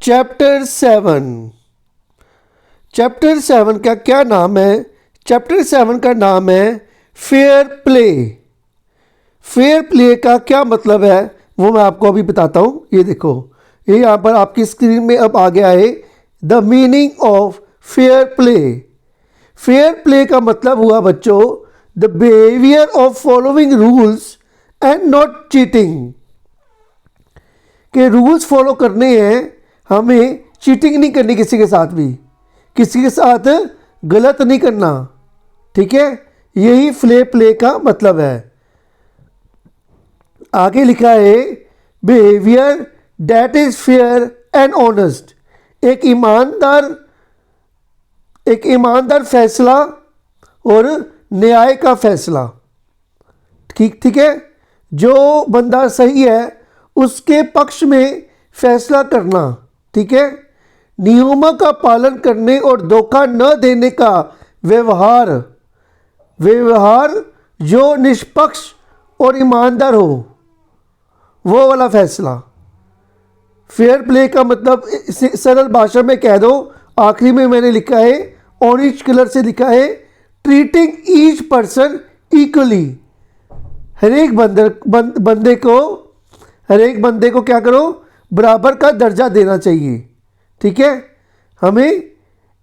Chapter 7। Chapter 7 का क्या नाम है? चैप्टर 7 का नाम है फेयर प्ले। फेयर प्ले का क्या मतलब है वो मैं आपको अभी बताता हूँ। ये देखो, ये यहाँ पर आपकी स्क्रीन में अब आ गया है the meaning of fair play. Fair play का मतलब हुआ बच्चों the behaviour of following rules and not cheating. के रूल्स फॉलो करने हैं, हमें चीटिंग नहीं करनी किसी के साथ भी, किसी के साथ गलत नहीं करना। ठीक है, यही फेयर प्ले का मतलब है। आगे लिखा है behaviour that is fair and honest. एक ईमानदार फैसला और न्याय का फैसला। ठीक है, जो बंदा सही है उसके पक्ष में फैसला करना। ठीक है, नियमों का पालन करने और धोखा न देने का व्यवहार जो निष्पक्ष और ईमानदार हो, वो वाला फैसला। फेयर प्ले का मतलब सरल भाषा में कह दो, आखिरी में मैंने लिखा है ऑरेंज कलर से लिखा है ट्रीटिंग ईच पर्सन इक्वली। हर एक बंदे को क्या करो, बराबर का दर्जा देना चाहिए। ठीक है, हमें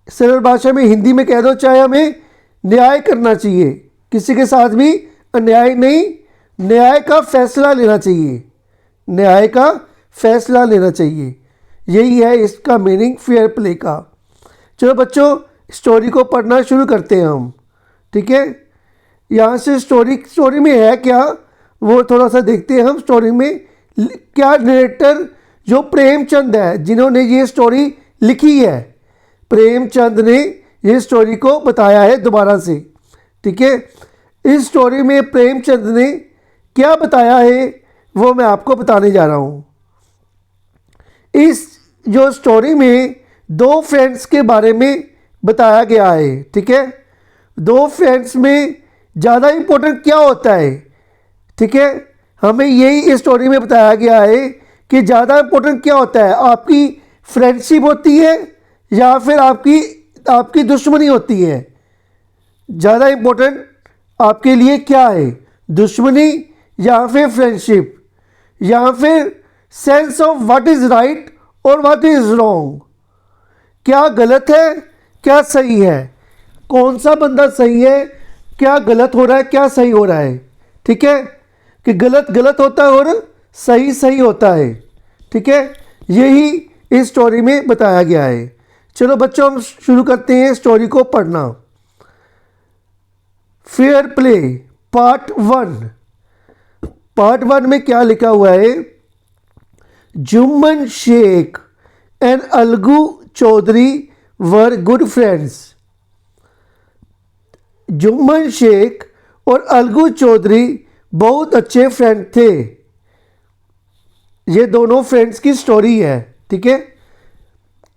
सरल भाषा में हिंदी में कह दो, चाहे हमें न्याय करना चाहिए, किसी के साथ भी अन्याय नहीं, न्याय का फैसला लेना चाहिए, न्याय का फैसला लेना चाहिए। यही है इसका मीनिंग फेयर प्ले का। चलो बच्चों, स्टोरी को पढ़ना शुरू करते हैं हम। ठीक है, यहाँ से स्टोरी में है क्या वो थोड़ा सा देखते हैं हम। स्टोरी में क्या नरेटर जो प्रेमचंद है, जिन्होंने ये स्टोरी लिखी है, प्रेमचंद ने ये स्टोरी को बताया है दोबारा से। ठीक है, इस स्टोरी में प्रेमचंद ने क्या बताया है वो मैं आपको बताने जा रहा हूँ। इस जो स्टोरी में दो फ्रेंड्स के बारे में बताया गया है। ठीक है, दो फ्रेंड्स में ज़्यादा इम्पोर्टेंट क्या होता है। ठीक है, हमें यही इस स्टोरी में बताया गया है कि ज़्यादा इम्पोर्टेंट क्या होता है, आपकी फ्रेंडशिप होती है या फिर आपकी दुश्मनी होती है। ज़्यादा इम्पोर्टेंट आपके लिए क्या है, दुश्मनी या फिर फ्रेंडशिप, या फिर sense of what is right और व्हाट इज़ रॉन्ग। क्या गलत है, क्या सही है, कौन सा बंदा सही है, क्या गलत हो रहा है, क्या सही हो रहा है। ठीक है, कि गलत गलत होता है और सही सही होता है। ठीक है, यही इस स्टोरी में बताया गया है। चलो बच्चों, हम शुरू करते हैं स्टोरी को पढ़ना। फेयर प्ले पार्ट 1 में क्या लिखा हुआ है? Jumman Shaikh and Algu Chaudhary were good friends. Jumman Sheikh और अलगू चौधरी बहुत अच्छे फ्रेंड थे। ये दोनों फ्रेंड्स की स्टोरी है। ठीक है,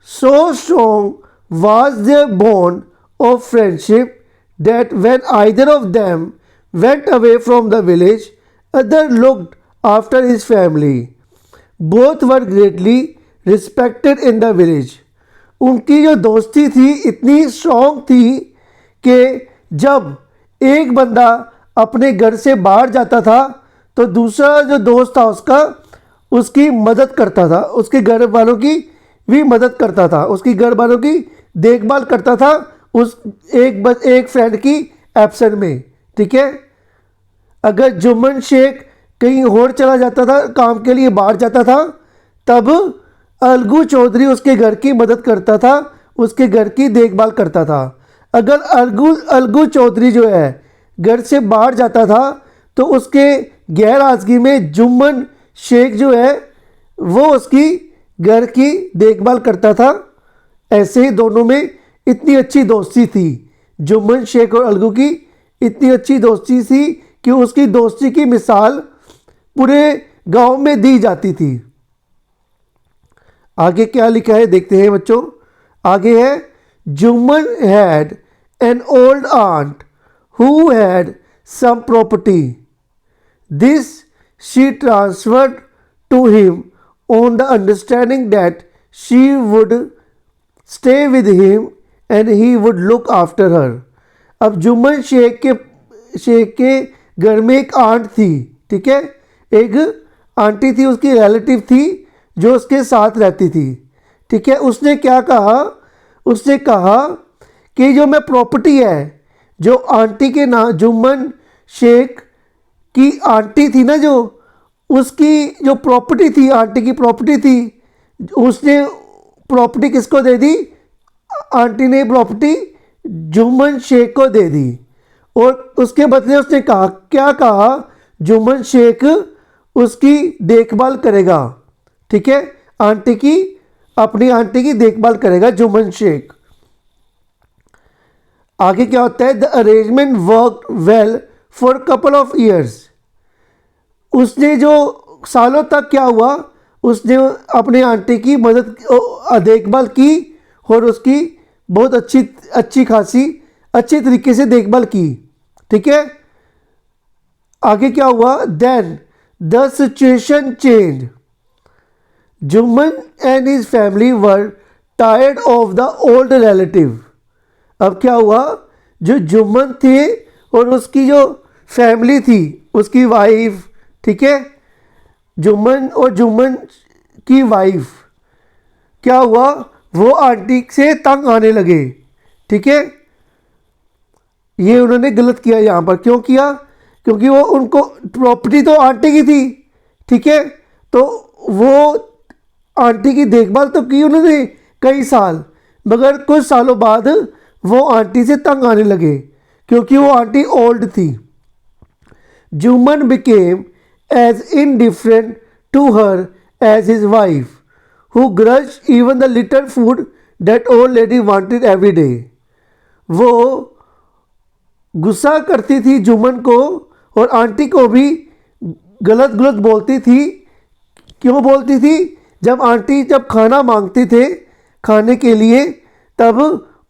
so strong was their bond of friendship that when either of them went away from the village other looked after his family. Both were greatly respected in the village. उनकी जो दोस्ती थी इतनी strong थी कि जब एक बंदा अपने घर से बाहर जाता था तो दूसरा जो दोस्त था उसकी मदद करता था, उसके घर वालों की भी मदद करता था, उसकी घर वालों की देखभाल करता था उस एक फ्रेंड की एब्सेंट में। ठीक है, अगर जुम्मन शेख कहीं और चला जाता था, काम के लिए बाहर जाता था, तब अलगू चौधरी उसके घर की मदद करता था, उसके घर की देखभाल करता था। अगर अलगू चौधरी जो है घर से बाहर जाता था तो उसके गैर हाजिरी में जुम्मन शेख जो है वो उसकी घर की देखभाल करता था। ऐसे ही दोनों में इतनी अच्छी दोस्ती थी, जुम्मन शेख और अलगू की इतनी अच्छी दोस्ती थी कि उसकी दोस्ती की मिसाल पूरे गांव में दी जाती थी। आगे क्या लिखा है देखते हैं बच्चों। आगे है Jumman had an old aunt who had some property. This she transferred to him on the understanding that she would stay with him and he would look after her. अब जुम्मन शेख के घर में एक आंट थी, ठीक है, एक आंटी थी, उसकी रिलेटिव थी जो उसके साथ रहती थी, ठीक है। उसने क्या कहा, उसने कहा कि जो मैं प्रॉपर्टी है, जो आंटी के नाम, जुम्मन शेख की आंटी थी ना, जो उसकी जो प्रॉपर्टी थी, आंटी की प्रॉपर्टी थी, उसने प्रॉपर्टी किसको दे दी, आंटी ने प्रॉपर्टी जुम्मन शेख को दे दी। और उसके बदले उसने कहा, क्या कहा, जुम्मन शेख उसकी देखभाल करेगा, ठीक है, आंटी की, अपनी आंटी की देखभाल करेगा जुम्मन शेख। आगे क्या होता है, the arrangement work well for couple of years. उसने जो सालों तक क्या हुआ, उसने अपने आंटी की मदद, देखभाल की और उसकी बहुत अच्छी खासी अच्छे तरीके से देखभाल की, ठीक है। आगे क्या हुआ, then the situation change, Jumman and his family were tired of the old relative. अब क्या हुआ, जो जुम्मन थे और उसकी जो फैमिली थी, उसकी वाइफ, ठीक है, जुम्मन और जुम्मन की वाइफ, क्या हुआ, वो आंटी से तंग आने लगे, ठीक है। ये उन्होंने गलत किया यहाँ पर, क्यों किया, क्योंकि वो, उनको प्रॉपर्टी तो आंटी की थी, ठीक है, तो वो आंटी की देखभाल तो की उन्होंने कई साल, मगर कुछ सालों बाद वो आंटी से तंग आने लगे क्योंकि वो आंटी ओल्ड थी। Jumman became as indifferent to her as his wife who grudge even the little food that old lady wanted every day. वो गुस्सा करती थी जुम्मन को और आंटी को भी गलत गलत बोलती थी। क्यों बोलती थी, जब आंटी जब खाना मांगते थे खाने के लिए, तब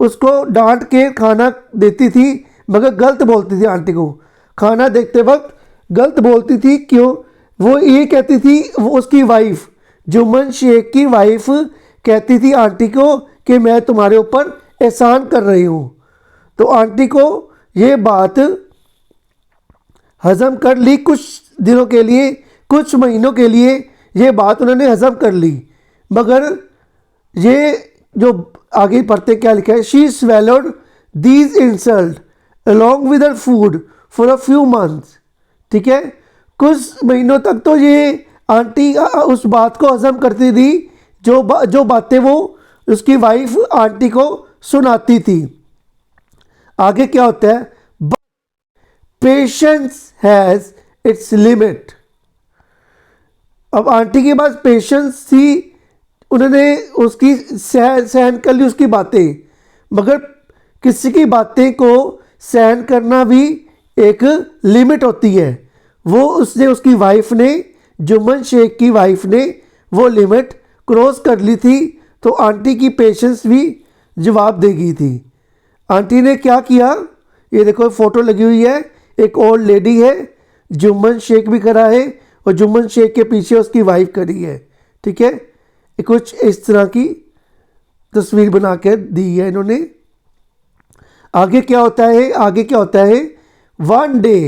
उसको डांट के खाना देती थी, मगर गलत बोलती थी, आंटी को खाना देखते वक्त गलत बोलती थी। क्यों, वो ये कहती थी, वो उसकी वाइफ, जुम्मन शेख की वाइफ कहती थी आंटी को कि मैं तुम्हारे ऊपर एहसान कर रही हूँ। तो आंटी को ये बात हज़म कर ली, कुछ दिनों के लिए, कुछ महीनों के लिए ये बात उन्होंने हज़म कर ली, मगर ये जो आगे पढ़ते क्या लिखा है, she swallowed these insult along with her food for a few months, ठीक है। कुछ महीनों तक तो ये आंटी उस बात को हज़म करती थी, जो बातें वो उसकी वाइफ आंटी को सुनाती थी। आगे क्या होता है, पेशेंस हैज़ इट्स लिमिट। अब आंटी के पास पेशेंस थी, उन्होंने उसकी सहन कर ली उसकी बातें, मगर किसी की बातें को सहन करना भी एक लिमिट होती है। वो उसने, उसकी वाइफ ने, जुम्मन शेख की वाइफ ने वो लिमिट क्रॉस कर ली थी, तो आंटी की पेशेंस भी जवाब दे गई थी। आंटी ने क्या किया, ये देखो फ़ोटो लगी हुई है, एक ओल्ड लेडी है, जुम्मन शेख भी खड़ा है और जुम्मन शेख के पीछे उसकी वाइफ खड़ी है, ठीक है। कुछ इस तरह की तस्वीर बना के दी है इन्होंने। आगे क्या होता है, आगे क्या होता है, one day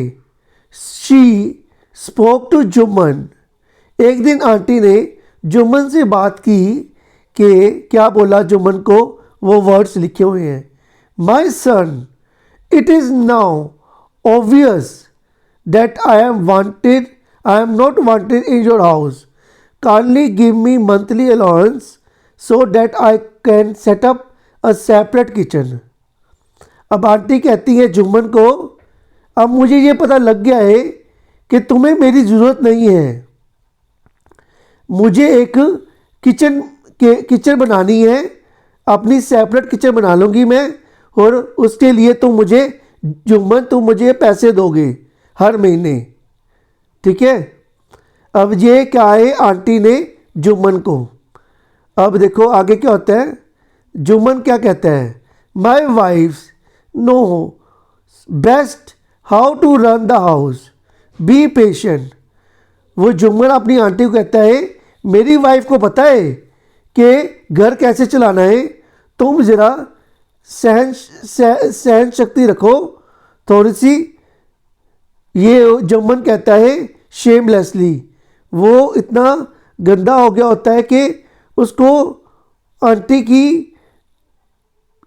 she spoke to Jumman. एक दिन आंटी ने जुम्मन से बात की कि क्या बोला जुम्मन को, वो वर्ड्स लिखे हुए हैं, my son it is now obvious that I am not wanted in your house. Kindly give me monthly allowance so that I can set up a separate kitchen. अब आंटी कहती है जुम्मन को, अब मुझे ये पता लग गया है कि तुम्हें मेरी ज़रूरत नहीं है, मुझे एक किचन बनानी है, अपनी सेपरेट किचन बना लूँगी मैं, और उसके लिए तुम मुझे, जुम्मन तुम मुझे पैसे दोगे हर महीने, ठीक है। अब ये क्या है, आंटी ने जुम्मन को। अब देखो आगे क्या होता है, जुम्मन क्या कहता है, my wife know best how to run the house, be patient. वो जुम्मन अपनी आंटी को कहता है, मेरी वाइफ को पता है कि घर कैसे चलाना है, तुम ज़रा सहन शक्ति रखो थोड़ी सी। ये जुम्मन कहता है शेमलेसली, वो इतना गंदा हो गया होता है कि उसको आंटी की,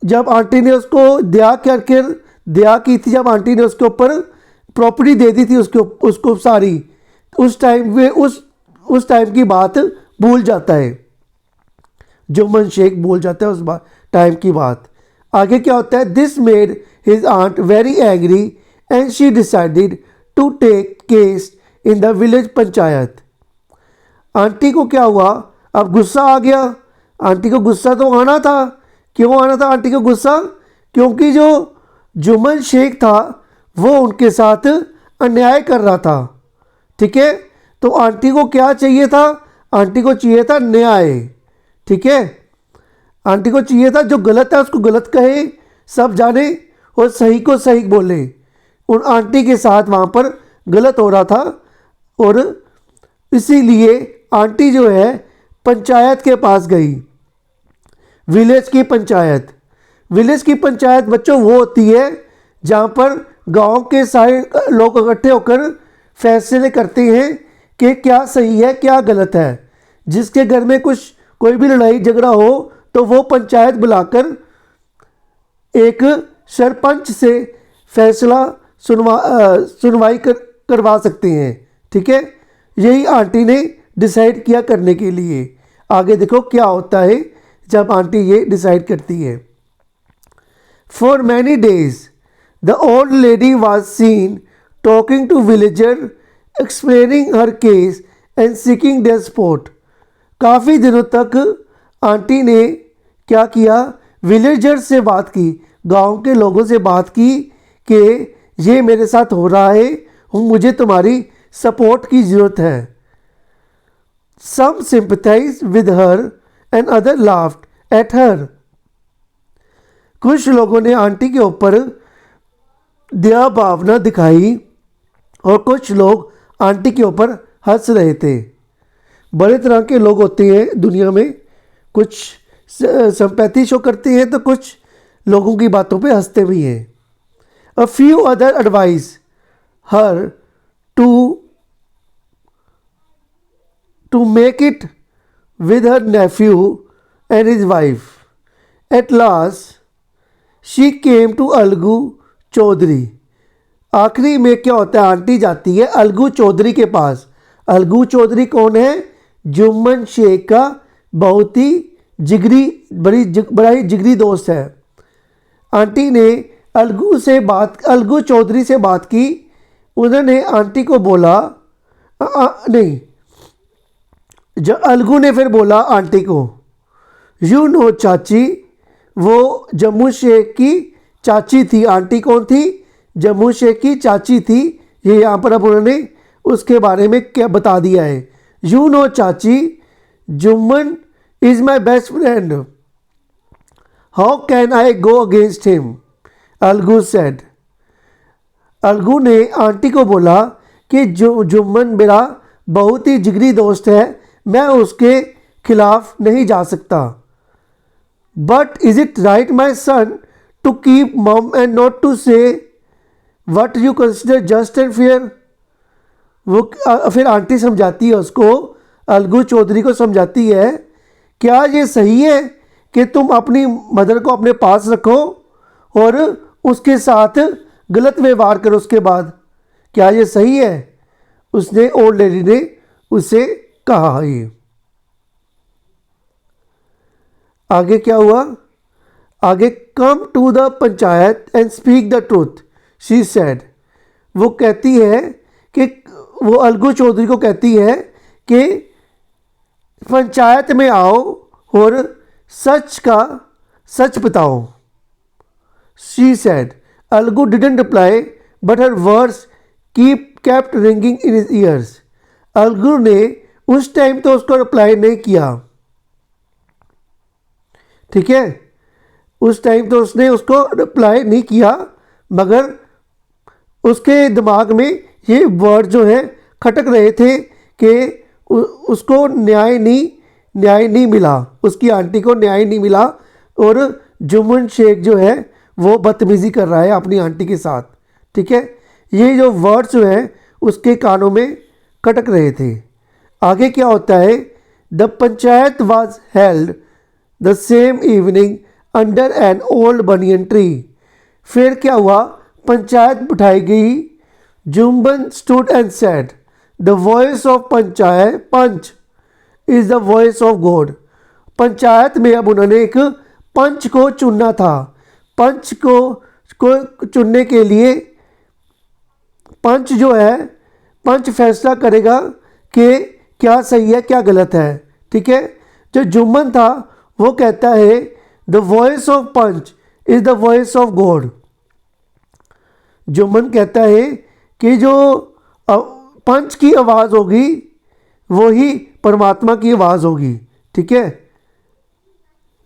जब आंटी ने उसको दया की थी, जब आंटी ने उसके ऊपर प्रॉपर्टी दे दी थी उसको सारी, उस टाइम वे उस टाइम की बात भूल जाता है। जुम्मन शेख भूल जाता है उस टाइम की बात। आगे क्या होता है, this made his aunt very angry and she decided to take case in the village panchayat. Aunty को क्या हुआ, अब गुस्सा आ गया। आंटी को गुस्सा तो आना था। क्यों आना था आंटी को गुस्सा? क्योंकि जो जुम्मन शेख था वो उनके साथ अन्याय कर रहा था। ठीक है, तो आंटी को क्या चाहिए था? आंटी को चाहिए था न्याय। ठीक है, आंटी को चाहिए था जो गलत है उसको गलत कहे, सब जाने, और सही को सही बोले। उन आंटी के साथ वहाँ पर गलत हो रहा था, और इसीलिए आंटी जो है पंचायत के पास गई, विलेज की पंचायत। विलेज की पंचायत बच्चों वो होती है जहाँ पर गांव के सारे लोग इकट्ठे होकर फैसले करते हैं कि क्या सही है क्या गलत है। जिसके घर में कोई भी लड़ाई झगड़ा हो तो वो पंचायत बुलाकर एक सरपंच से फैसला सुनवाई करवा सकते हैं। ठीक है, यही आंटी ने डिसाइड किया करने के लिए। आगे देखो क्या होता है जब आंटी ये डिसाइड करती है। For many days the old lady was seen talking to villager, explaining her case and seeking their support. काफ़ी दिनों तक आंटी ने क्या किया, विलेजर से बात की, गांव के लोगों से बात की कि ये मेरे साथ हो रहा है, मुझे तुम्हारी सपोर्ट की ज़रूरत है। Some sympathise with her and other laughed at her. कुछ लोगों ने आंटी के ऊपर दया भावना दिखाई और कुछ लोग आंटी के ऊपर हंस रहे थे। बड़े तरह के लोग होते हैं दुनिया में, कुछ सिंपैथी शो करते हैं तो कुछ लोगों की बातों पे हंसते भी हैं। A few other advice her to make it with her nephew and his wife. At last, she came to Algu Chaudhary. आखिरी में क्या होता है, आंटी जाती है अलगू चौधरी के पास। अलगू चौधरी कौन है? जुम्मन शेख का बहुत ही बड़ा ही जिगरी दोस्त है। आंटी ने अलगू चौधरी से बात की। उन्होंने आंटी को बोला नहीं, अलगू ने फिर बोला आंटी को, यू नो चाची, वो जम्मू शेख की चाची थी। आंटी कौन थी? जम्मू शेख की चाची थी। ये यहाँ पर अब उन्होंने उसके बारे में क्या बता दिया है। यू नो चाची, Jumman is my best friend, how can I go against him, Algu said. Algu ने आंटी को बोला कि जुम्मन मेरा बहुत ही जिगरी दोस्त है, मैं उसके खिलाफ नहीं जा सकता। But is it right my son to keep mum and not to say what you consider just and fair. वो फिर आंटी समझाती है उसको, अलगू चौधरी को समझाती है, क्या ये सही है कि तुम अपनी मदर को अपने पास रखो और उसके साथ गलत व्यवहार करो उसके बाद? क्या ये सही है? उसने ओल्ड लेडी ने उससे कहा। ये आगे क्या हुआ? आगे come to the panchayat and speak the truth, she said. वो कहती है कि वो अलगू चौधरी को कहती है कि पंचायत में आओ और सच बताओ। She said. Algu didn't reply but her words kept ringing in his years. Algu ने उस टाइम तो उसको रिप्लाई नहीं किया। ठीक है, उस टाइम तो उसने उसको रिप्लाई नहीं किया, मगर उसके दिमाग में ये वर्ड जो है खटक रहे थे कि उसको न्याय नहीं न्याय नहीं मिला, उसकी आंटी को न्याय नहीं मिला और जुम्मन शेख जो है वो बदतमीज़ी कर रहा है अपनी आंटी के साथ। ठीक है, ये जो वर्ड्स जो हैं उसके कानों में कटक रहे थे। आगे क्या होता है, the panchayat was held the same evening under an old banyan tree. फिर क्या हुआ, पंचायत बिठाई गई। Jumman stood and said, the voice of panch is the voice of God. Panchayat में अब उन्होंने एक पंच को चुनना था। पंच को चुनने के लिए पंच जो है, पंच फैसला करेगा कि क्या सही है क्या गलत है। ठीक है, जो जुम्मन था वो कहता है the voice of panch is the voice of God. Jumman कहता है कि जो पंच की आवाज़ होगी वो ही परमात्मा की आवाज़ होगी। ठीक है,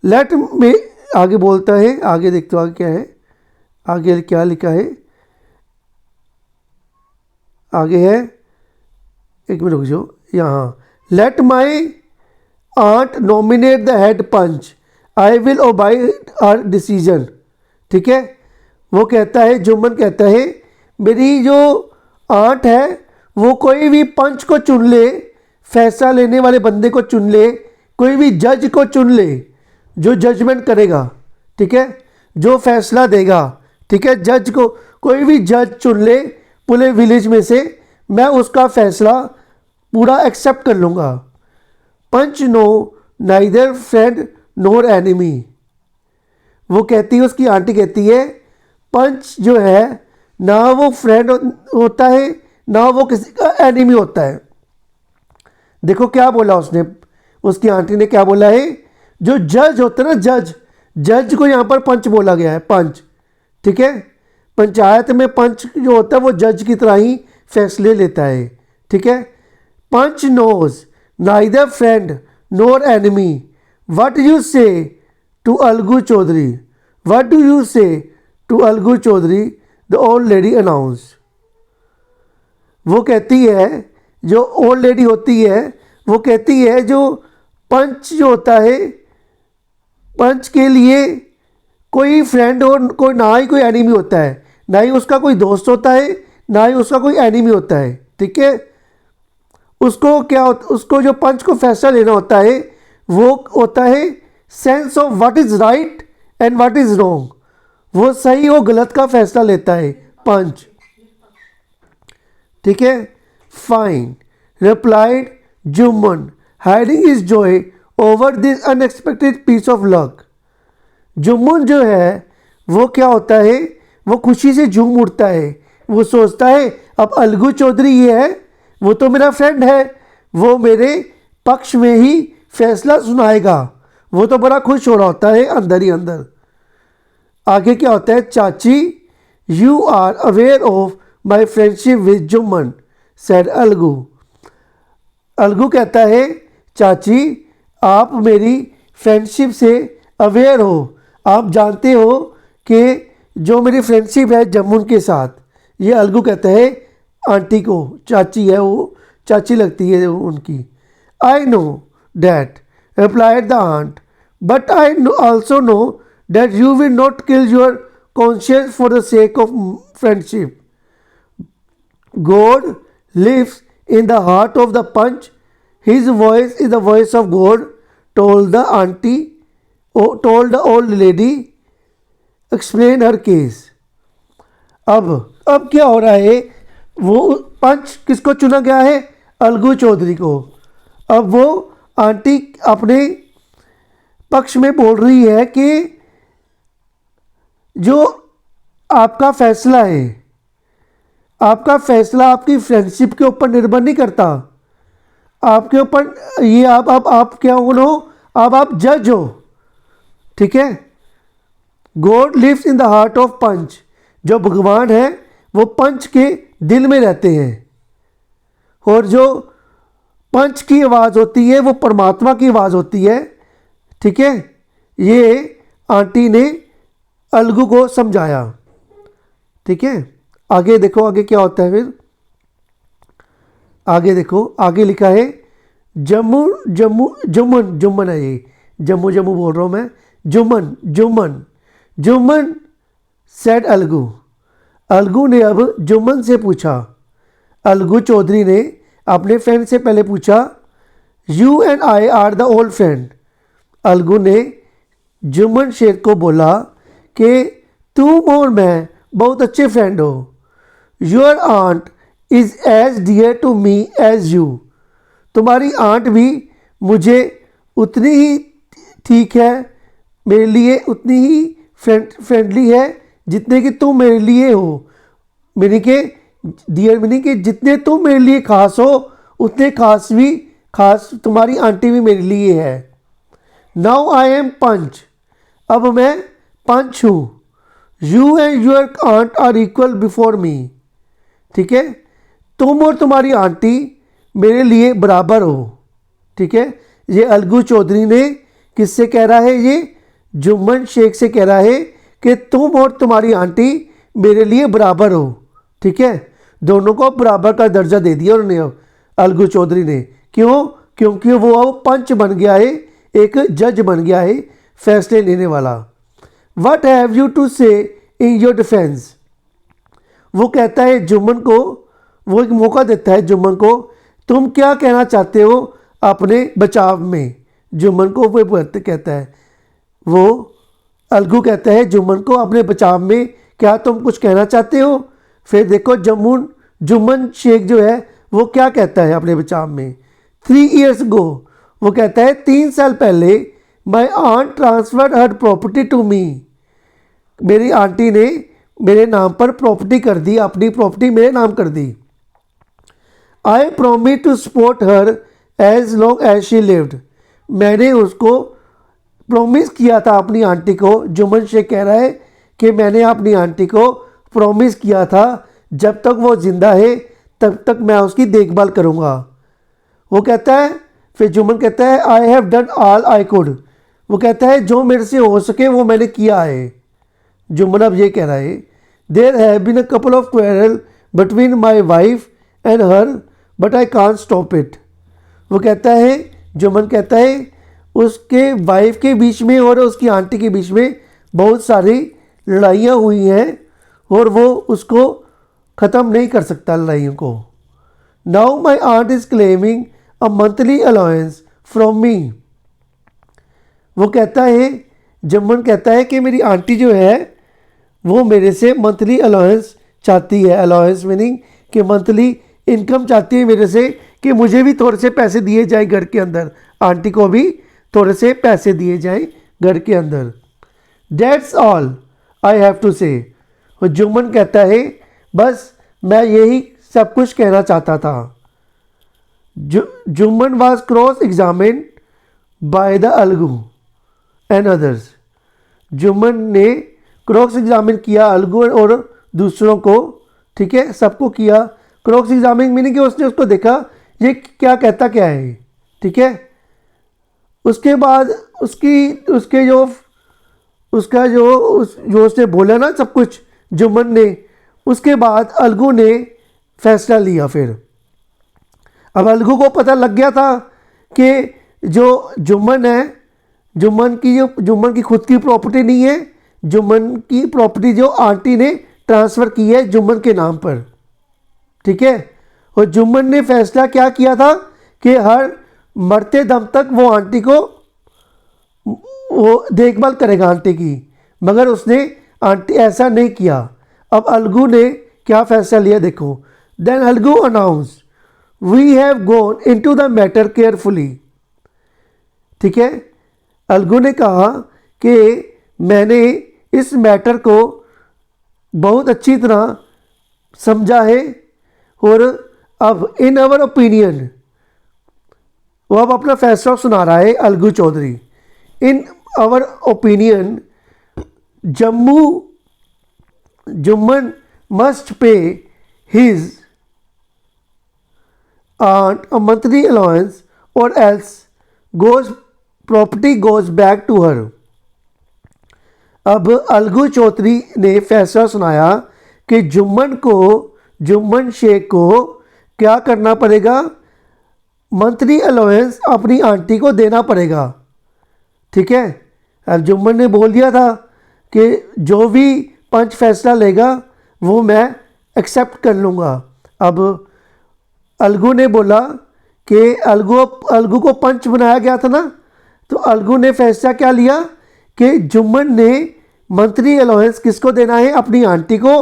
लेट में आगे बोलता है, आगे देखते हो आगे क्या है, आगे क्या लिखा है, आगे है, एक मिनट रुक जाओ यहाँ, let my aunt nominate the head panch, I will abide our decision. ठीक है, वो कहता है, जुम्मन कहता है मेरी जो आंट है वो कोई भी पंच को चुन ले, फैसला लेने वाले बंदे को चुन ले, कोई भी जज को चुन ले जो जजमेंट करेगा। ठीक है, जो फैसला देगा। ठीक है, जज को कोई भी जज चुन ले पूरे विलेज में से, मैं उसका फैसला पूरा एक्सेप्ट कर लूँगा। पंच no neither friend nor enemy. वो कहती है, उसकी आंटी कहती है पंच जो है ना वो फ्रेंड होता है ना वो किसी का एनिमी होता है। देखो क्या बोला उसने, उसकी आंटी ने क्या बोला है, जो जज होता है ना, जज को यहाँ पर पंच बोला गया है, पंच। ठीक है, पंचायत में पंच जो होता है वो जज की तरह ही फैसले लेता है। ठीक है, panch knows neither friend nor enemy, what you say to Algu Chaudhary, what do you say to Algu Chaudhary, the old lady announce. वो कहती है, जो ओल्ड लेडी होती है वो कहती है जो पंच जो होता है, पंच के लिए कोई फ्रेंड और कोई ना ही कोई एनिमी होता है, ना ही उसका कोई दोस्त होता है ना ही उसका कोई एनिमी होता है। ठीक है, उसको क्या उसको जो पंच को फैसला लेना होता है वो होता है sense of what is right and what is wrong. वो सही और गलत का फैसला लेता है पंच। ठीक है, fine replied Jumman hiding his joy over this unexpected piece of luck. Jumman जो है वो क्या होता है, वो खुशी से झूम उठता है। वो सोचता है अब अलगू चौधरी ये है, वो तो मेरा फ्रेंड है, वो मेरे पक्ष में ही फैसला सुनाएगा। वो तो बड़ा खुश हो रहा होता है अंदर ही अंदर। आगे क्या होता है, chachi you are aware of my friendship with Jumman said Algu. Algu कहता है चाची आप मेरी फ्रेंडशिप से अवेयर हो, आप जानते हो कि जो मेरी फ्रेंडशिप है जुम्मन के साथ। ये अलगू कहता है आंटी को, चाची है वो, चाची लगती है उनकी। I know that replied the aunt, but I also know that you will not kill your conscience for the sake of friendship. God lives in the heart of the punch. His voice is the voice of God, told the auntie, told the old lady, explain her case. अब क्या हो रहा है, वो पंच किसको चुना गया है, अलगू चौधरी को। अब वो आंटी अपने पक्ष में बोल रही है कि जो आपका फैसला है, आपका फैसला आपकी फ्रेंडशिप के ऊपर निर्भर नहीं करता, आपके ऊपर ये आप क्या हो, अब आप जज हो। ठीक है, God lives in the heart of panch. जो भगवान है वो पंच के दिल में रहते हैं, और जो पंच की आवाज़ होती है वो परमात्मा की आवाज़ होती है। ठीक है, ये आंटी ने अलगू को समझाया। ठीक है, आगे देखो आगे क्या होता है। फिर आगे देखो, आगे लिखा है जम्मू जम्मू जुम्मन जुम्मन है ये, जम्मू जम्मू बोल रहा हूँ मैं, जुम्मन जुम्मन जुम्मन सेड अलगू। अलगू ने अब जुम्मन से पूछा, अलगू चौधरी ने अपने फ्रेंड से पहले पूछा, you and I R the old friend. Algu ने जुम्मन शेख को बोला कि तुम और मैं बहुत अच्छे फ्रेंड हो। Your aunt is as dear to me as you. तुम्हारी आंट भी मुझे उतनी ही ठीक है, मेरे लिए उतनी ही फ्रेंडली है जितने कि तुम मेरे लिए हो। मीनिंग के डियर मीनिंग कि जितने तुम मेरे लिए खास हो उतने खास तुम्हारी आंटी भी मेरे लिए है। Now I am panch. अब मैं पंच हूँ। You and your aunt are equal before me. ठीक है, तुम और तुम्हारी आंटी मेरे लिए बराबर हो। ठीक है, ये अलगू चौधरी ने किससे कह रहा है, ये जुम्मन शेख से कह रहा है कि तुम और तुम्हारी आंटी मेरे लिए बराबर हो। ठीक है, दोनों को बराबर का दर्जा दे दिया उन्होंने अलगू चौधरी ने। क्यों? क्योंकि वो अब पंच बन गया है, एक जज बन गया है फैसले लेने वाला। वट हैव यू टू से इन योर डिफेंस। वो कहता है जुम्मन को, वो एक मौका देता है जुम्मन को, तुम क्या कहना चाहते हो अपने बचाव में। जुम्मन को वो कहता है, वो अलगू कहता है जुम्मन को अपने बचाव में क्या तुम कुछ कहना चाहते हो। फिर देखो जुम्मन शेख जो है वो क्या कहता है अपने बचाव में। 3 years गो, वो कहता है 3 साल पहले my aunt transferred her property to me. मेरी आंटी ने मेरे नाम पर प्रॉपर्टी कर दी, अपनी प्रॉपर्टी मेरे नाम कर दी। I promise to support her as long as she lived. मैंने उसको प्रॉमिस किया था अपनी आंटी को। जुम्मन शेख कह रहा है कि मैंने अपनी आंटी को प्रॉमिस किया था जब तक वो ज़िंदा है तब तक मैं उसकी देखभाल करूँगा। वो कहता है, फिर जुम्मन कहता है I have done all I could. वो कहता है जो मेरे से हो सके वो मैंने किया है। जुम्मन अब ये कह रहा है, there have been a couple of quarrel between my wife and her but I can't stop it. वो कहता है, जुम्मन कहता है उसके वाइफ के बीच में और उसकी आंटी के बीच में बहुत सारी लड़ाइयाँ हुई हैं और वो उसको ख़त्म नहीं कर सकता लड़ाइयों को। Now my aunt is claiming a monthly allowance from me. वो कहता है, जुम्मन कहता है कि मेरी आंटी जो है वो मेरे से मंथली अलाउंस चाहती है। अलाउंस मीनिंग कि मंथली इनकम चाहती है मेरे से कि मुझे भी थोड़े से पैसे दिए जाए घर के अंदर, आंटी को भी थोड़े से पैसे दिए जाएं घर के अंदर। That's all I have to say. और जुम्मन कहता है बस मैं यही सब कुछ कहना चाहता था। Jumman was cross examine by the Algu and others. Jumman ने क्रॉस एग्जामिन किया अलगू और दूसरों को। ठीक है, सबको किया क्रॉस एग्जामिन मीनिंग कि उसने उसको देखा ये क्या कहता क्या है। ठीक है, उसके बाद जो उसने बोला ना सब कुछ जुम्मन ने, उसके बाद अलगू ने फैसला लिया। फिर अब अलगू को पता लग गया था कि जो जुम्मन है, जुम्मन की खुद की प्रॉपर्टी नहीं है, जुम्मन की प्रॉपर्टी जो आंटी ने ट्रांसफ़र की है जुम्मन के नाम पर। ठीक है, और जुम्मन ने फैसला क्या किया था कि हर मरते दम तक वो आंटी को वो देखभाल करेगा आंटी की, मगर उसने आंटी ऐसा नहीं किया। अब अलगू ने क्या फैसला लिया देखो। Then Algu announce we have gone into the matter carefully. ठीक है, अलगू ने कहा कि मैंने इस मैटर को बहुत अच्छी तरह समझा है और अब इन आवर ओपिनियन, वो अब अपना फैसला सुना रहा है Algu Chaudhary. In our opinion Jumman must pay his aunt a monthly allowance or else property goes back to her। अब अलगू चौधरी ने फैसला सुनाया कि जुम्मन शेख को क्या करना पड़ेगा, मंथली अलाउंस अपनी आंटी को देना पड़ेगा। ठीक है, अब जुम्मन ने बोल दिया था कि जो भी पंच फैसला लेगा वो मैं एक्सेप्ट कर लूँगा। अब अलगू ने बोला कि अलगू को पंच बनाया गया था ना, तो अलगू ने फैसला क्या लिया कि जुम्मन ने मंथली अलाउंस किसको देना है, अपनी आंटी को।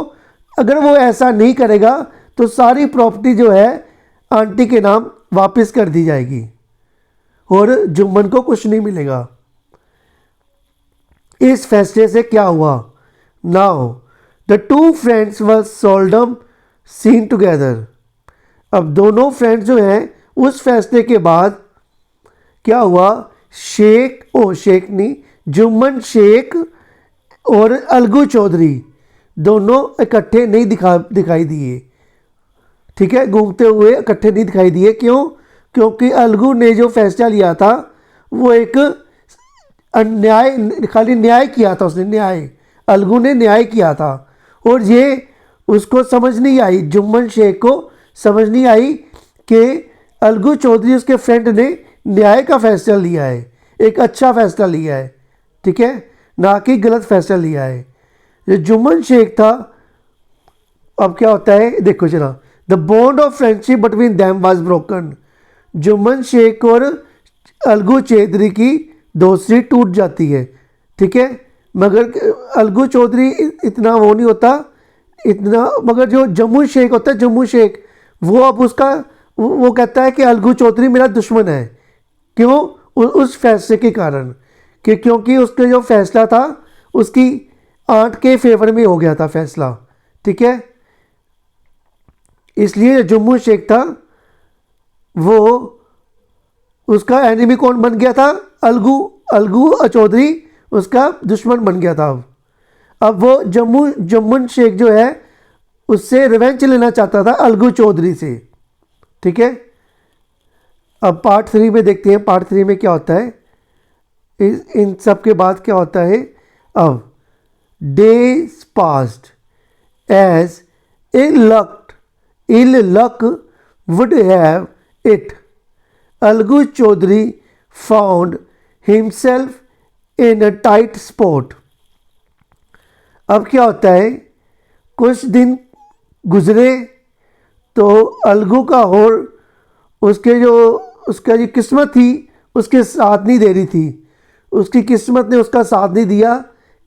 अगर वो ऐसा नहीं करेगा तो सारी प्रॉपर्टी जो है आंटी के नाम वापस कर दी जाएगी और जुम्मन को कुछ नहीं मिलेगा। इस फैसले से क्या हुआ, now the two friends were seldom seen together. अब दोनों फ्रेंड्स जो हैं उस फैसले के बाद क्या हुआ, शेख नहीं, जुम्मन शेख और अलगू चौधरी दोनों इकट्ठे नहीं दिखाई दिए। ठीक है, घूमते हुए इकट्ठे नहीं दिखाई दिए। क्यों? क्योंकि अलगू ने जो फैसला लिया था वो एक अन्याय, खाली न्याय किया था उसने, न्याय, अलगू ने न्याय किया था और ये उसको समझ नहीं आई, जुम्मन शेख को समझ नहीं आई कि अलगू चौधरी उसके फ्रेंड ने न्याय का फैसला लिया है, एक अच्छा फैसला लिया है। ठीक है, ना कि गलत फैसला लिया है। जो जुम्मन शेख था, अब क्या होता है देखो जरा, the bond of friendship between them was broken. Jumman Sheikh और अलगू चौधरी की दोस्ती टूट जाती है। ठीक है, मगर अलगू चौधरी इतना वो नहीं होता इतना, मगर जो जम्मू शेख होता है, जम्मू शेख, वो अब उसका वो कहता है कि अलगू चौधरी मेरा दुश्मन है। क्यों? उस फैसले के कारण कि क्योंकि उसका जो फैसला था उसकी आंट के फेवर में हो गया था फैसला। ठीक है, इसलिए जम्मू शेख था वो, उसका एनिमी कौन बन गया था, अलगू चौधरी उसका दुश्मन बन गया था। अब वो जुम्मन शेख जो है उससे रिवेंज लेना चाहता था अलगू चौधरी से। ठीक है, अब पार्ट 3 में देखते हैं, पार्ट 3 में क्या होता है, इन सब के बाद क्या होता है। अब days passed as ill luck would have it, Algu Chaudhary found himself in a tight spot। अब क्या होता है, कुछ दिन गुजरे तो अलगू का और उसका जो किस्मत थी उसके साथ नहीं दे रही थी, उसकी किस्मत ने उसका साथ नहीं दिया।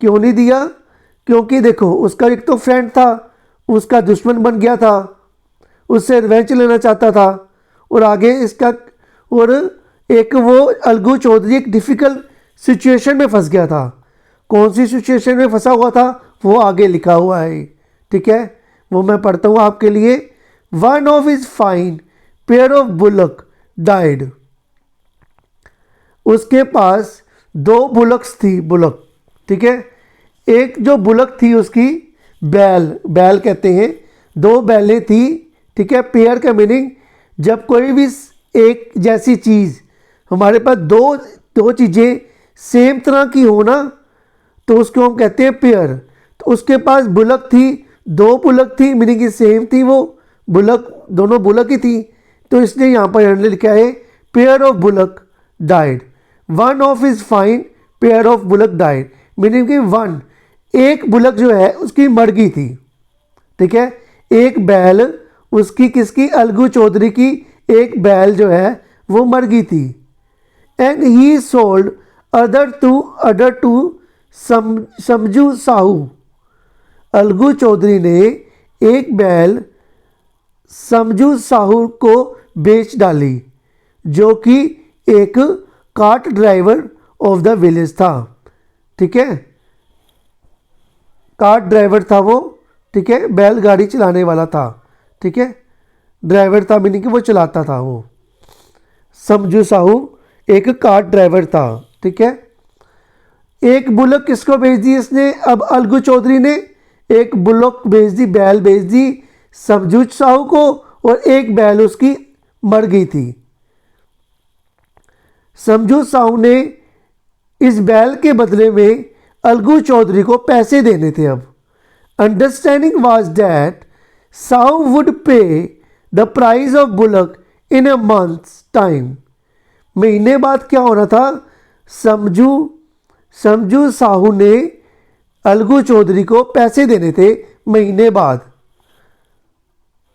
क्यों नहीं दिया? क्योंकि देखो उसका एक तो फ्रेंड था, उसका दुश्मन बन गया था, उससे रिवेंज लेना चाहता था और आगे इसका, और एक वो अलगू चौधरी एक डिफ़िकल्ट सिचुएशन में फंस गया था। कौन सी सिचुएशन में फंसा हुआ था वो आगे लिखा हुआ है। ठीक है, वो मैं पढ़ता हूँ आपके लिए। One of his fine pair of bullock died, उसके पास 2 बुलक्स थी, बुलक। ठीक है, एक जो बुलक थी उसकी बैल कहते हैं, 2 बैलें थी। ठीक है, पेयर का मीनिंग जब कोई भी एक जैसी चीज़, हमारे पास दो चीज़ें सेम तरह की हो ना तो उसको हम कहते हैं पेयर। तो उसके पास बुलक थी, 2 बुलक थी, मीनिंग की सेम थी, वो बुलक दोनों बुलक ही थी। तो इसलिए यहाँ पर हमने लिखा है pair of bullock died, one of is fine pair of bullock died, meaning कि वन, एक बुलक जो है उसकी मर गई थी। ठीक है, एक बैल उसकी, किसकी, अलगू चौधरी की एक बैल जो है वो मर गई थी। And he sold other to Samjhu Sahu, Algu Chaudhary ने एक बैल समझू साहू को बेच डाली, जो कि एक cart driver of the village था। ठीक है, कार्ट ड्राइवर था वो। ठीक है, बैलगाड़ी चलाने वाला था। ठीक है, ड्राइवर था मीनिंग कि वो चलाता था। वो समझू साहू एक कार्ट ड्राइवर था। ठीक है, एक बुलक किसको भेज दी इसने, अब अलगू चौधरी ने एक बुलक भेज दी, बैल भेज दी समझू साहू को, और एक बैल उसकी मर गई थी। समझू साहू ने इस बैल के बदले में अलगू चौधरी को पैसे देने थे। अब understanding was that Sahu would pay the price of bullock in a month's time. महीने बाद क्या होना था, समझू साहू ने अलगू चौधरी को पैसे देने थे महीने बाद।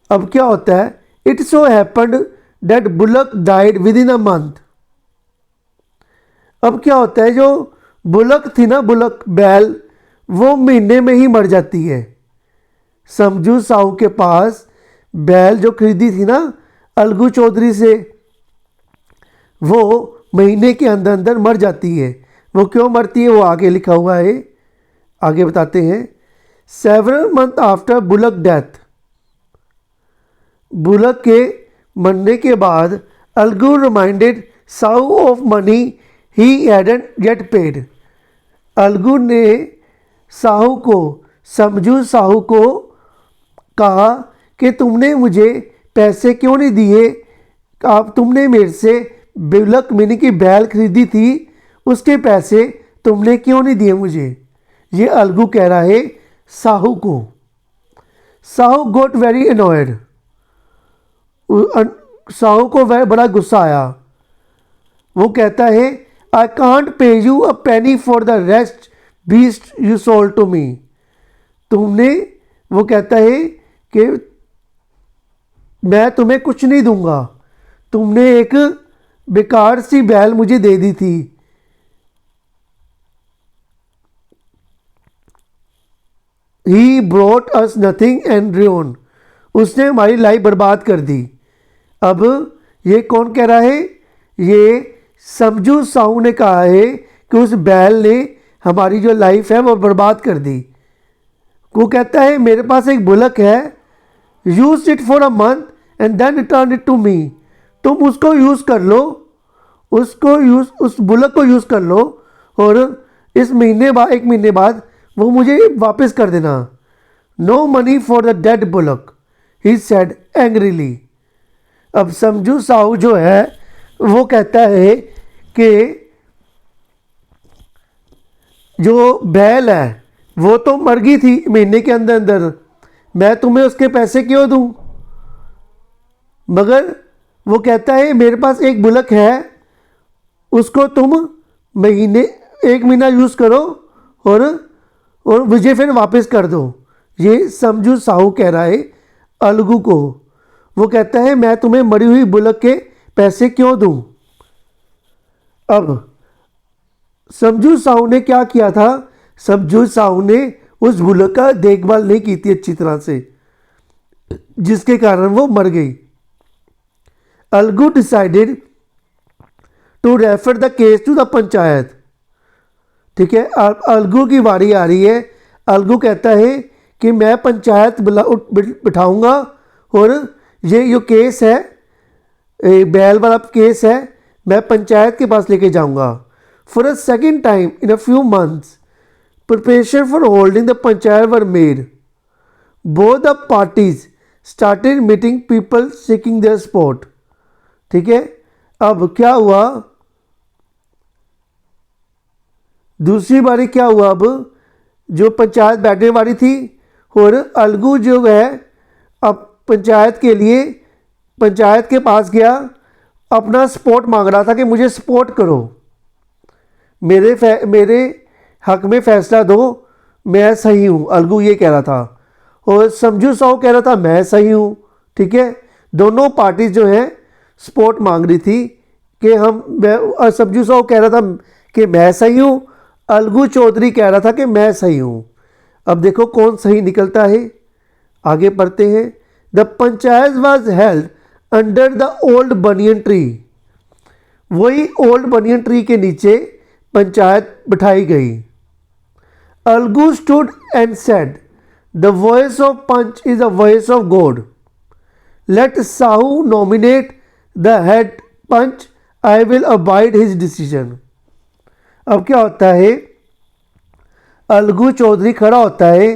अब क्या होता है, it so happened that bullock died with in a month. अब क्या होता है, जो बुलक थी ना, बुलक बैल, वो महीने में ही मर जाती है। समझू साहू के पास बैल जो खरीदी थी ना अलगू चौधरी से, वो महीने के अंदर अंदर मर जाती है। वो क्यों मरती है वो आगे लिखा हुआ है, आगे बताते हैं। Several month after bullock death, bullock के मरने के बाद Algu reminded Sahu of money he hadn't yet paid. Algu ने साहू को, समझू साहू को कहा कि तुमने मुझे पैसे क्यों नहीं दिए, आप तुमने मेरे से बुलक मिनी की बैल खरीदी थी, उसके पैसे तुमने क्यों नहीं दिए मुझे। ये अलगू कह रहा है साहू को। Sahu got very annoyed, Sahu को वह बड़ा गुस्सा आया। वो कहता है I can't pay you a penny for the rest beast you sold to me. तुमने, वो कहता है कि मैं तुम्हें कुछ नहीं दूंगा, तुमने एक बेकार सी बैल मुझे दे दी थी। He brought us nothing and drone, उसने हमारी लाइफ बर्बाद कर दी। अब ये कौन कह रहा है, ये समझू साहू ने कहा है कि उस बैल ने हमारी जो लाइफ है वो बर्बाद कर दी। वो कहता है मेरे पास एक बुलक है, use it for a month and then return it to me. तुम उसको यूज़ कर लो, उस बुलक को यूज़ कर लो और इस महीने बाद, एक महीने बाद वो मुझे वापस कर देना। No money for the dead bullock, he said angrily. अब समझू साहू जो है वो कहता है कि जो बैल है वो तो मर गई थी महीने के अंदर अंदर, मैं तुम्हें उसके पैसे क्यों दूं। मगर वो कहता है मेरे पास एक बुलक है, उसको तुम एक महीना यूज़ करो और मुझे फिर वापस कर दो। ये समझू साहू कह रहा है अलगू को। वो कहता है मैं तुम्हें मरी हुई बुलक के पैसे क्यों दूं। अब समझू साहू ने क्या किया था, समझू साहू ने उस बुलक का देखभाल नहीं की थी अच्छी तरह से, जिसके कारण वो मर गई। Algu decided to refer the case to the panchayat. ठीक है, अलगू की बारी आ रही है। अलगू कहता है कि मैं पंचायत बिठाऊंगा और ये जो केस है, बैल वाला केस है, मैं पंचायत के पास लेके जाऊंगा। For a second time in a few months preparation for holding the panchayat were made. Both the parties started meeting people seeking their support. ठीक है, अब क्या हुआ, दूसरी बारी क्या हुआ, अब जो पंचायत बैठने वाली थी और अलगू जो है अब पंचायत के लिए पंचायत के पास गया, अपना सपोर्ट मांग रहा था कि मुझे सपोर्ट करो, मेरे हक में फैसला दो, मैं सही हूँ। अलगू ये कह रहा था और समझू साहू कह रहा था मैं सही हूँ। ठीक है, दोनों पार्टी जो हैं सपोर्ट मांग रही थी कि समझू साहू कह रहा था कि मैं सही हूँ, अलगू चौधरी कह रहा था कि मैं सही हूँ। अब देखो कौन सही निकलता है, आगे पढ़ते हैं। The panchayat was held under the old banyan tree. वही ओल्ड बनियन ट्री के नीचे पंचायत बिठाई गई। Algu stood and said the voice of panch is the voice of God. Let Sahu nominate the head panch, I will abide his decision. अब क्या होता है, अलगू चौधरी खड़ा होता है,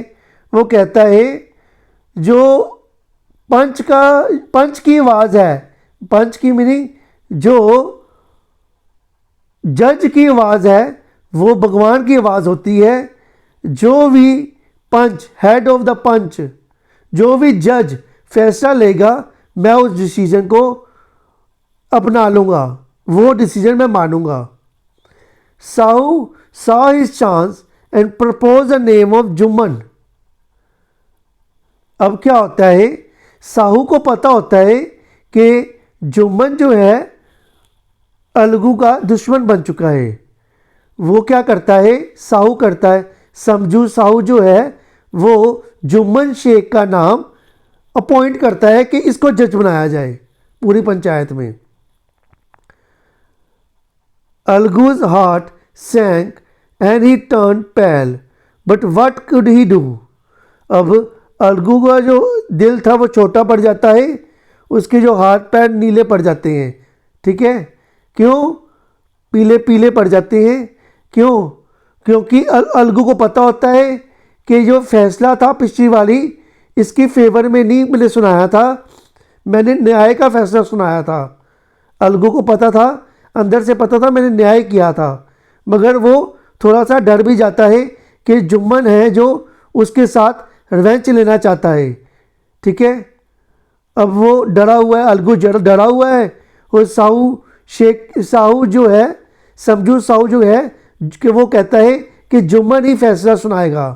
वो कहता है जो पंच की आवाज़ है, पंच की मीनिंग जो जज की आवाज़ है वो भगवान की आवाज़ होती है। जो भी पंच, हेड ऑफ द पंच, जो भी जज फैसला लेगा मैं उस डिसीजन को अपना लूँगा, वो डिसीजन मैं मानूंगा। Sahu saw his chance and proposed the name of Jumman. अब क्या होता है, साहू को पता होता है कि जुम्मन जो है अलगू का दुश्मन बन चुका है। वो क्या करता है, साहू करता है, समझू साहू जो है वो जुम्मन शेख का नाम अपॉइंट करता है कि इसको जज बनाया जाए पूरी पंचायत में। Algu's heart sank and he turned pale, but what could he do. अब अलगू का जो दिल था वो छोटा पड़ जाता है, उसके जो हाथ पैर नीले पड़ जाते हैं। ठीक है, क्यों पीले पीले पड़ जाते हैं, क्यों? क्योंकि अलगू को पता होता है कि जो फैसला था पिछली वाली इसकी फेवर में नहीं मैंने सुनाया था, मैंने न्याय का फैसला सुनाया था। अलगू को पता था, अंदर से पता था मैंने न्याय किया था, मगर वो थोड़ा सा डर भी जाता है कि जुम्मन है जो उसके साथ रिवेंज लेना चाहता है। ठीक है, अब वो डरा हुआ है, अलगू डरा हुआ है, और साहू जो है, समझू साहू जो है कि वो कहता है कि जुम्मन ही फैसला सुनाएगा।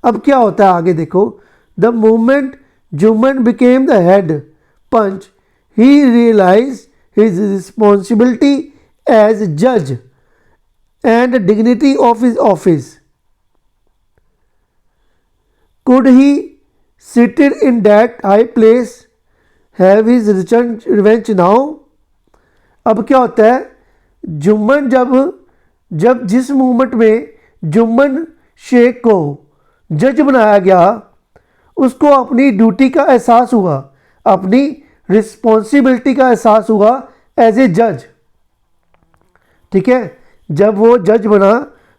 अब क्या होता है आगे देखो। The moment Jumman became the head panch he realize his responsibility as जज and the dignity of his office. Could he, seated in that high place, have his revenge now? अब क्या होता है, जुम्मन जब जिस मूवमेंट में जुम्मन शेख को जज बनाया गया, उसको अपनी ड्यूटी का एहसास हुआ, अपनी रिस्पॉन्सिबिलिटी का एहसास हुआ एज ए जज। ठीक है, जब वो जज बना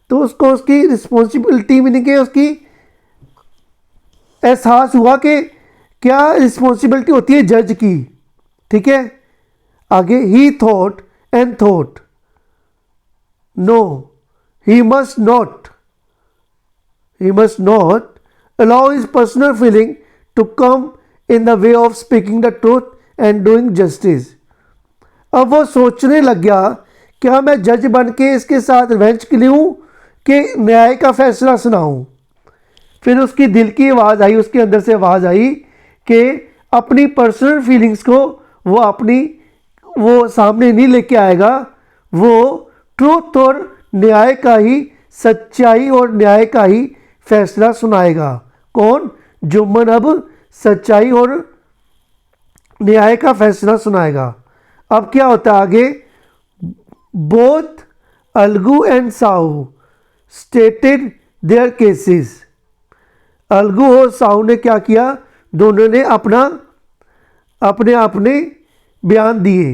तो उसको उसकी रिस्पॉन्सिबिलिटी मीनिंग के उसकी एहसास हुआ कि क्या रिस्पॉन्सिबिलिटी होती है जज की। ठीक है, आगे he thought and thought no he must not allow his personal feeling to come in the way of speaking the truth and doing justice. अब वो सोचने लग गया, क्या मैं जज बन के इसके साथ रिवेंज के लिए हूँ कि न्याय का फैसला सुनाऊँ। फिर उसकी दिल की आवाज़ आई, उसके अंदर से आवाज़ आई कि अपनी पर्सनल फीलिंग्स को वो सामने नहीं लेके आएगा, वो ट्रूथ और न्याय का ही, सच्चाई और न्याय का ही फैसला सुनाएगा। कौन? जुम्मन अब सच्चाई और न्याय का फैसला सुनाएगा। अब क्या होता है आगे, both Algu and Sahu stated their cases. Algu और साहू ने क्या किया, दोनों ने अपने बयान दिए।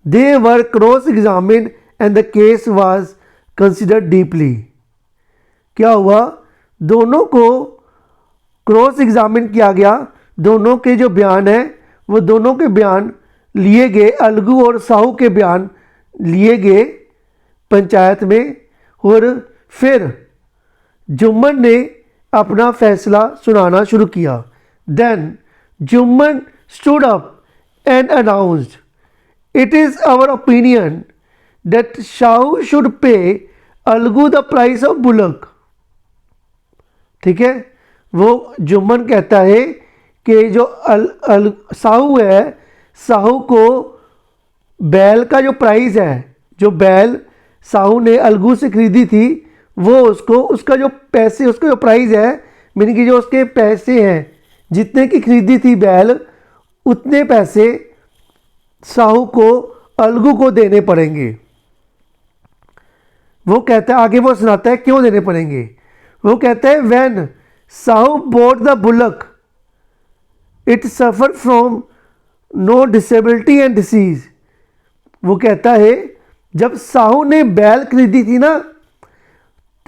They were cross examined and the case was considered deeply. क्या हुआ, दोनों को क्रॉस एग्जामिन किया गया, दोनों के जो बयान है वो दोनों के बयान लिए गए, अलगू और साहू के बयान लिए गए पंचायत में, और फिर जुम्मन ने अपना फैसला सुनाना शुरू किया। Then Jumman stood up and announced, it is our opinion that Sahu should pay Algu the price of bullock. ठीक है, वो जुम्मन कहता है कि जो साहू है, साहू को बैल का जो प्राइस है, जो बैल साहू ने अलगू से खरीदी थी, वो उसका जो प्राइस है, मीनिंग कि जो उसके पैसे हैं, जितने की खरीदी थी बैल, उतने पैसे साहू को अलगू को देने पड़ेंगे। वो कहता है, आगे वो सुनाता है क्यों देने पड़ेंगे। वो कहता है, when Sahu bought the bullock it suffer from no disability and disease. वो कहता है जब साहू ने बैल खरीदी थी ना,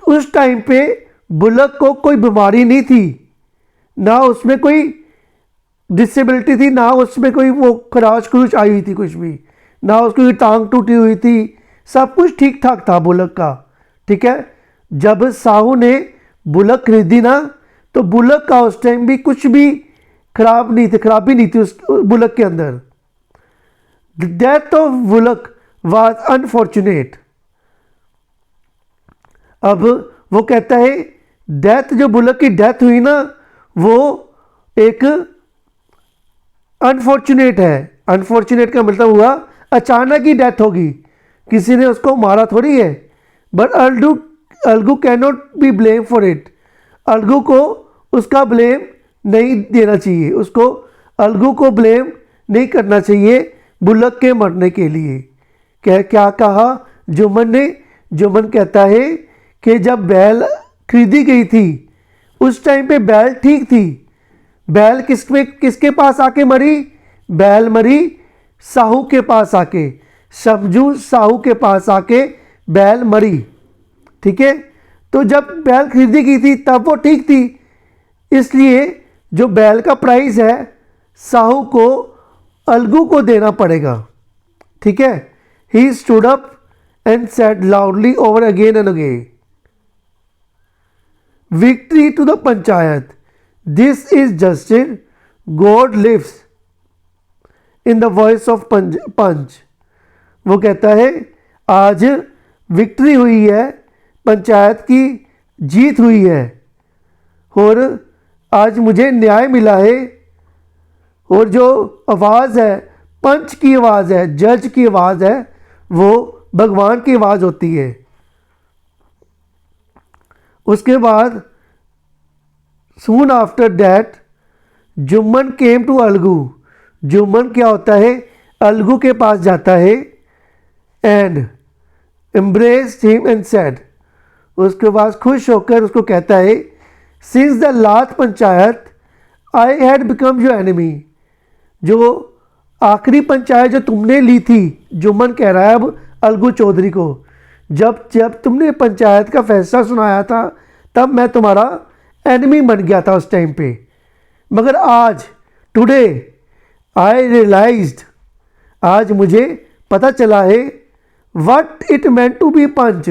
उस टाइम पे बुलक को कोई बीमारी नहीं थी, ना उसमें कोई डिसेबिलिटी थी, ना उसमें कोई वो खराश आई हुई थी, कुछ भी ना उसकी टांग टूटी हुई थी, सब कुछ ठीक ठाक था बुलक का। ठीक है, जब साहू ने बुलक खरीदी ना, तो बुलक का उस टाइम भी कुछ भी खराबी नहीं थी उस बुलक के अंदर। The death of bullock was unfortunate. अब वो कहता है डेथ, जो बुलक की डेथ हुई ना, वो एक अनफॉर्चुनेट है। अनफॉर्चुनेट का मतलब हुआ अचानक ही डेथ होगी, किसी ने उसको मारा थोड़ी है। But Algu can not be blame for it. Algu को उसका ब्लेम नहीं देना चाहिए, उसको अलगू को ब्लेम नहीं करना चाहिए बुलक के मरने के लिए। क्या कहा जुम्मन ने? जुम्मन कहता है कि जब बैल खरीदी गई थी उस टाइम पे बैल ठीक थी। बैल किसके पास आके मरी? बैल मरी साहू के पास आके, समझू साहू के पास आके बैल मरी। ठीक है, तो जब बैल खरीदी गई थी तब वो ठीक थी, इसलिए जो बैल का प्राइस है साहू को अलगू को देना पड़ेगा। ठीक है, he stood up and said loudly over again and again, victory to the panchayat, this is justice, God lives, in the voice of panch. वो कहता है आज विक्ट्री हुई है, पंचायत की जीत हुई है, और आज मुझे न्याय मिला है। और जो आवाज़ है पंच की आवाज़ है, जज की आवाज़ है, वो भगवान की आवाज़ होती है। उसके बाद soon after that Jumman came to Algu. Jumman क्या होता है? अलगू के पास जाता है and embraced him and said, उसके बाद खुश होकर उसको कहता है since the last panchayat I had become your enemy. जो आखिरी पंचायत जो तुमने ली थी, जुम्मन कह रहा है अब अलगू चौधरी को, जब तुमने पंचायत का फैसला सुनाया था तब मैं तुम्हारा एनिमी बन गया था उस टाइम पे। मगर आज टुडे आई रियलाइज्ड, आज मुझे पता चला है what it meant to be panch.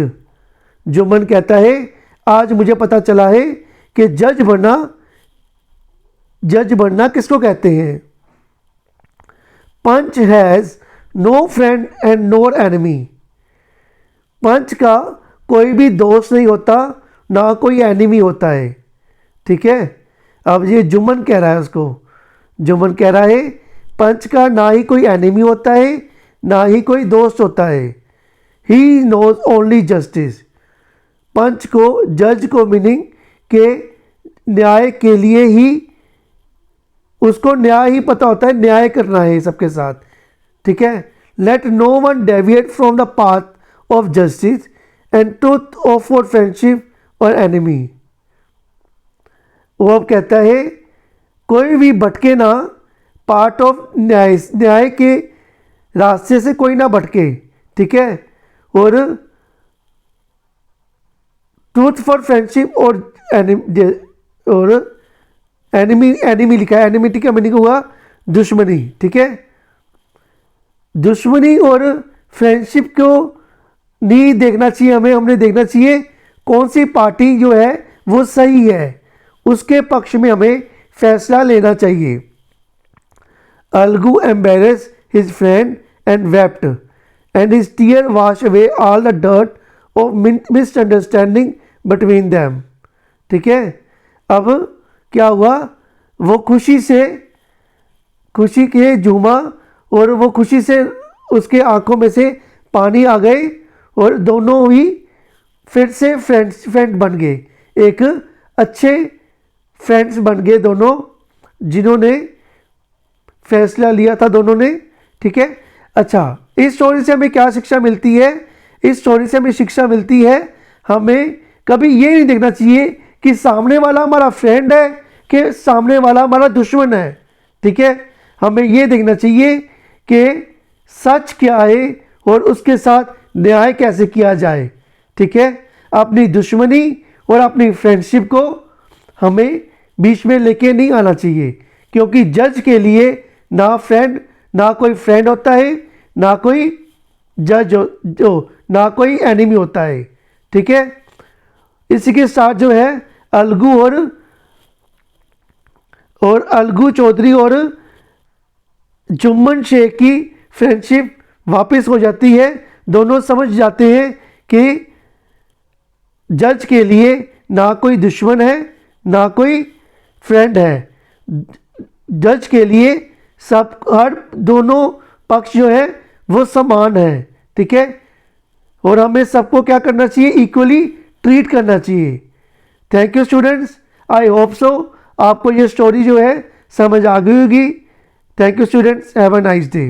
Jumman कहता है आज मुझे पता चला है कि जज बनना किसको कहते हैं। Panch has no friend and no enemy. Panch का कोई भी दोस्त नहीं होता, ना कोई एनिमी होता है। ठीक है, अब ये जुम्मन कह रहा है उसको, जुम्मन कह रहा है पंच का ना ही कोई एनिमी होता है ना ही कोई दोस्त होता है। He knows only justice. Panch को, जज को, मीनिंग के न्याय के लिए ही, उसको न्याय ही पता होता है, न्याय करना है सबके साथ। ठीक है, let no one deviate from the path of justice and truth of for friendship और एनिमी। वो अब कहता है कोई भी भटके ना, पार्ट ऑफ न्याय के रास्ते से कोई ना भटके। ठीक है, और ट्रूथ फॉर फ्रेंडशिप और एनिमी लिखा है। एनिमिटी का मीनिंग हुआ दुश्मनी। ठीक है, दुश्मनी और फ्रेंडशिप को नहीं देखना चाहिए हमें, हमने देखना चाहिए कौन सी पार्टी जो है वो सही है, उसके पक्ष में हमें फैसला लेना चाहिए। Algu embrace his friend and wept and his tear wash away all the dirt of misunderstanding between them. ठीक है, अब क्या हुआ, वो खुशी के झूमा और वो खुशी से उसके आंखों में से पानी आ गए और दोनों ही फिर से फ्रेंड बन गए, एक अच्छे फ्रेंड्स बन गए दोनों, जिन्होंने फैसला लिया था दोनों ने। ठीक है, अच्छा, इस स्टोरी से हमें क्या शिक्षा मिलती है? इस स्टोरी से हमें शिक्षा मिलती है हमें कभी ये नहीं देखना चाहिए कि सामने वाला हमारा फ्रेंड है कि सामने वाला हमारा दुश्मन है। ठीक है, हमें ये देखना चाहिए कि सच क्या है और उसके साथ न्याय कैसे किया जाए। ठीक है, अपनी दुश्मनी और अपनी फ्रेंडशिप को हमें बीच में लेके नहीं आना चाहिए, क्योंकि जज के लिए ना कोई फ्रेंड होता है, ना कोई जज ना कोई एनिमी होता है। ठीक है, इसी के साथ जो है अलगू और अलगू चौधरी और जुम्मन शेख की फ्रेंडशिप वापस हो जाती है। दोनों समझ जाते हैं कि जज के लिए ना कोई दुश्मन है ना कोई फ्रेंड है। जज के लिए सब हर दोनों पक्ष जो है वो समान है, ठीक है। और हमें सबको क्या करना चाहिए, इक्वली ट्रीट करना चाहिए। Thank you students, I hope so आपको ये स्टोरी जो है समझ आ गई होगी। Thank you students, have a nice day.